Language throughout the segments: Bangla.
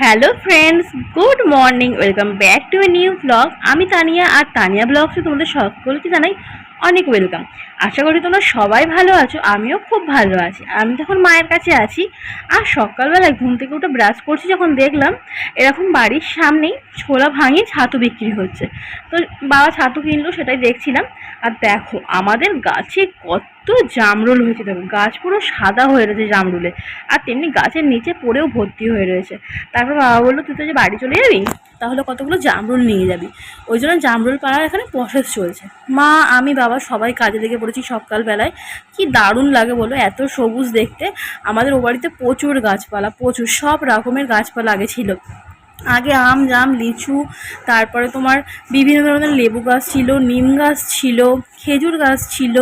Hello friends, good morning. Welcome back to a new blog. আমি তানিয়া, আর তানিয়া ব্লগসে তোমাদের সকলকে জানাই অনেক ওয়েলকাম। আশা করি তোমরা সবাই ভালো আছো, আমিও খুব ভালো আছি। আমি তখন মায়ের কাছে আছি, আর সকালবেলায় ঘুম থেকে উঠে ব্রাশ করছি যখন দেখলাম এরকম বাড়ির সামনেই ছোলা ভাঙিয়ে ছাতু বিক্রি হচ্ছে। তো বাবা ছাতু কিনলো, সেটাই দেখছিলাম। আর দেখো আমাদের গাছে কত জামরুল হয়েছে, দেখো গাছ পুরো সাদা হয়ে রয়েছে জামরুলে, আর তেমনি গাছের নিচে পড়েও ভর্তি হয়ে রয়েছে। তারপর বাবা বললো, তুই তো যে বাড়ি চলে যাবি, তাহলে কতগুলো জামরুল নিয়ে যাবি। ওই জন্য জামরুল পাড়ার এখানে প্রসেস চলছে। মা, আমি, বাবা সবাই কাজে লেগে পড়েছি সকালবেলায়। কি দারুণ লাগে বলো, এত সবুজ দেখতে। আমাদের ও বাড়িতে প্রচুর গাছপালা, প্রচুর সব রকমের গাছপালা আগে ছিল। আগে আম, জাম, লিচু, তারপরে তোমার বিভিন্ন ধরনের লেবু গাছ ছিল, নিম গাছ ছিল, খেজুর গাছ ছিল,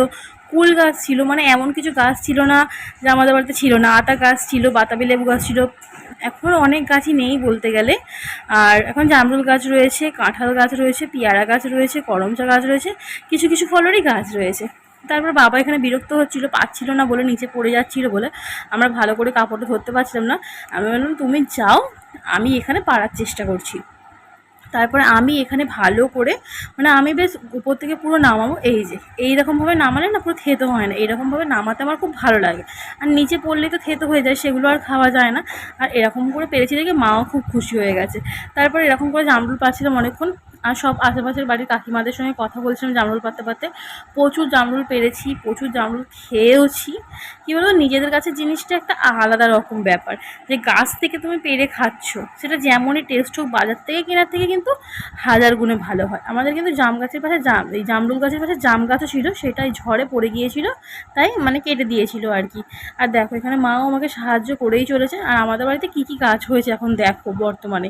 কুল গাছ ছিল, মানে এমন কিছু গাছ ছিল না যে আমাদের বাড়িতে ছিল না। আতা গাছ ছিল, বাতাবি লেবু গাছ ছিল। এখন অনেক গাছই নেই বলতে গেলে। আর এখন জামরুল গাছ রয়েছে, কাঁঠাল গাছ রয়েছে, পেয়ারা গাছ রয়েছে, করমচা গাছ রয়েছে, কিছু কিছু ফলেরই গাছ রয়েছে। তারপর বাবা এখানে বিরক্ত হচ্ছিল, পাচ্ছিল না বলে, নিচে পড়ে যাচ্ছিল বলে আমরা ভালো করে কাপড়টা ধরতে পারছিলাম না। আমি বললাম, তুমি যাও, আমি এখানে পারার চেষ্টা করছি। তারপরে আমি এখানে ভালো করে, মানে আমি বেশ উপর থেকে পুরো নামাবো, এই যে এইরকমভাবে নামালে না পুরো থেতো হয় না, এইরকমভাবে নামাতে আমার খুব ভালো লাগে। আর নিচে পড়লেই তো থেতো হয়ে যায়, সেগুলো আর খাওয়া যায় না। আর এরকম করে পেরেছি দেখে মাও খুব খুশি হয়ে গেছে। তারপরে এরকম করে জামরুল পাচ্ছিলাম অনেকক্ষণ। আর সব আশেপাশের বাড়ির কাকিমাদের সঙ্গে কথা বলছিলাম জামরুল পাড়তে পারতে। প্রচুর জামরুল পেরেছি, প্রচুর জামরুল খেয়েওছি। কী বলবো, নিজেদের কাছে জিনিসটা একটা আলাদা রকম ব্যাপার, যে গাছ থেকে তুমি পেরে খাচ্ছ, সেটা যেমনই টেস্ট হোক, বাজার থেকে কেনার থেকে কিন্তু হাজার গুণে ভালো হয়। আমাদের কিন্তু জাম গাছের পাশে এই জামরুল গাছের পাশে জাম গাছও ছিল, সেটাই ঝড়ে পড়ে গিয়েছিল, তাই মানে কেটে দিয়েছিল আর কি। আর দেখো এখানে মাও আমাকে সাহায্য করেই চলেছে। আর আমাদের বাড়িতে কী কী গাছ হয়েছে এখন দেখো, বর্তমানে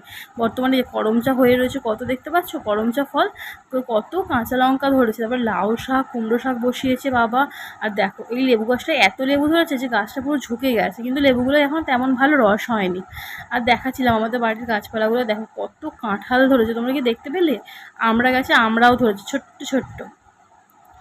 যে করমচা হয়ে রয়েছে, কত দেখতে পাচ্ছ করমচা ফল। তো কত কাঁচা লঙ্কা ধরেছে, তারপর লাউ শাক, কুমড়ো শাক বসিয়েছে বাবা। আর দেখো এই লেবু গাছটায় এত লেবু ধরেছে যে গাছটা পুরো ঝুঁকে গেছে, কিন্তু লেবুগুলো এখন তেমন ভালো রস হয়নি। আর দেখাচ্ছিলাম আমাদের বাড়ির গাছপালাগুলো, দেখো কত কাঁঠাল ধরেছে, তোমরা কি দেখতে পেলে? আমরা গাছে আমরাও ধরেছে ছোট্ট ছোট্ট।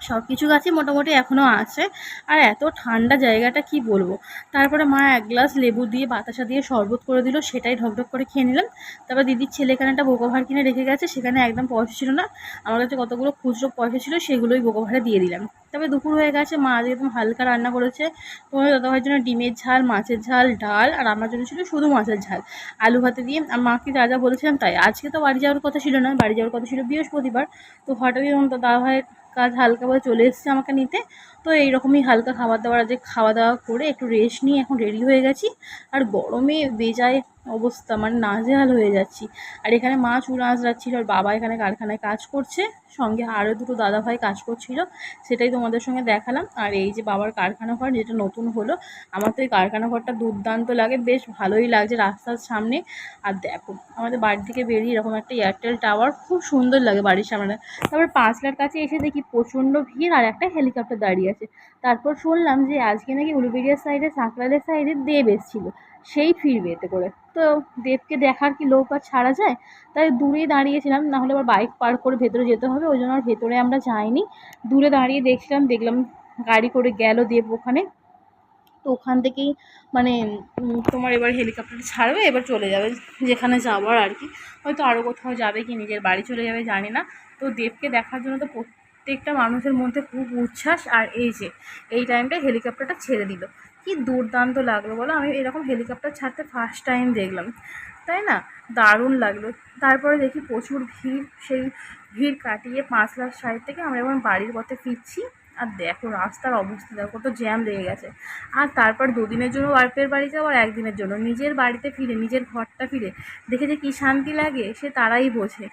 সব কিছু গাছই মোটামুটি এখনও আছে। আর এত ঠান্ডা জায়গাটা কি বলবো। তারপরে মা এক গ্লাস লেবু দিয়ে বাতাসা দিয়ে শরবত করে দিল, সেটাই ঢকঢক করে খেয়ে নিলাম। তারপর দিদির ছেলে এখানে একটা বোকোভার কিনে রেখে গেছে, সেখানে একদম পয়সা ছিল না। আমার কাছে কতগুলো খুচরো পয়সা ছিল, সেগুলোই বোকোভারে দিয়ে দিলাম। তবে দুপুর হয়ে গেছে, মা আজ একদম হালকা রান্না করেছে। তোমার দাদাভাইয়ের জন্য ডিমের ঝাল, মাছের ঝাল, ডাল, আর আমার জন্য ছিল শুধু মাছের ঝাল আলু ভাতে দিয়ে। আর মাকে যা যা বলেছিলাম তাই। আজকে তো বাড়ি যাওয়ার কথা ছিল না, বাড়ি যাওয়ার কথা ছিল বৃহস্পতিবার। তো হঠাৎই তখন দাদাভাইয়ের কাজ হালকাভাবে চলে এসেছে আমাকে নিতে। তো এইরকমই হালকা খাবার দাবার, আজকে খাওয়া দাওয়া করে একটু রেস্ট নিয়ে এখন রেডি হয়ে গেছি। আর গরমে বেজায় অবস্থা, মানে নাজেহাল হয়ে যাচ্ছি। আর এখানে মা চুল আঁচড়াচ্ছিল, আর বাবা এখানে কারখানায় কাজ করছে, সঙ্গে আরও দুটো দাদাভাই কাজ করছিল, সেটাই তোমাদের সঙ্গে দেখালাম। আর এই যে বাবার কারখানা ঘর যেটা নতুন হলো, আমার তো এই কারখানা ঘরটা দুর্দান্ত লাগে, বেশ ভালোই লাগছে রাস্তার সামনে। আর দেখো আমাদের বাড়ি থেকে বেরিয়ে এরকম একটা এয়ারটেল টাওয়ার, খুব সুন্দর লাগে বাড়ির সামনে। তারপর পাঁচলার কাছে এসে দেখি প্রচণ্ড ভিড়, আর একটা হেলিকপ্টার দাঁড়িয়ে আছে। তারপর শুনলাম যে আজকে নাকি উলুবেড়িয়ার সাইডে, সাঁকরাইলের সাইডে দেব এসেছিলো, সেই ফিরবে এতে করে। তো দেবকে দেখার কি লোক আর ছাড়া যায়, তাই দূরেই দাঁড়িয়েছিলাম, নাহলে আবার বাইক পার্ক করে ভেতরে যেতে হবে, ওই জন্য আর ভেতরে আমরা যাইনি। দূরে দাঁড়িয়ে দেখলাম গাড়ি করে গেল দেব ওখানে। তো ওখান থেকেই মানে তোমার এবার হেলিকপ্টারটা ছাড়বে, এবার চলে যাবে যেখানে যাওয়ার আর কি। হয়তো আরও কোথাও যাবে কি নিজের বাড়ি চলে যাবে জানি না। তো দেবকে দেখার জন্য তো প্রত্যেকটা মানুষের মধ্যে খুব উচ্ছ্বাস। আর এই যে এই টাইমটায় হেলিকপ্টারটা ছেড়ে দিল, কি দুর্দান্ত লাগলো বলো। আমি এরকম হেলিকপ্টার ছাড়তে ফার্স্ট টাইম দেখলাম, তাই না? দারুণ লাগলো। তারপরে দেখি প্রচুর ভিড়, সেই ভিড় কাটিয়ে পাঁচলাখ সাইড থেকে আমরা এখন বাড়ির পথে ফিরছি। আর দেখো রাস্তার অবস্থা দেখো, কত জ্যাম লেগে গেছে। আর তারপর দুদিনের জন্য বাপের বাড়ি যাওয়া, আর একদিনের জন্য নিজের বাড়িতে ফিরে, নিজের ঘরটা ফিরে দেখে যে কী শান্তি লাগে, সে তারাই বোঝে।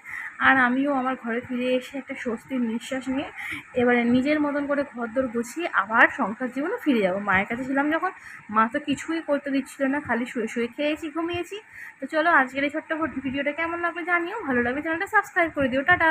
আর আমিও আমার ঘরে ফিরে এসে একটা স্বস্তির নিঃশ্বাস নিয়ে এবারে নিজের মতন করে ঘরদোর গুছিয়ে আবার সংসার জীবনে ফিরে যাব। মায়ের কাছে ছিলাম যখন, মা তো কিছুই করতে দিচ্ছিল না, খালি শুয়ে শুয়ে খেয়েছি, ঘুমিয়েছি। তো চলো আজকের এই ছোট্ট ভিডিওটা কেমন লাগলো জানিও, ভালো লাগলে চ্যানেলটা সাবস্ক্রাইব করে দিও। টাটা।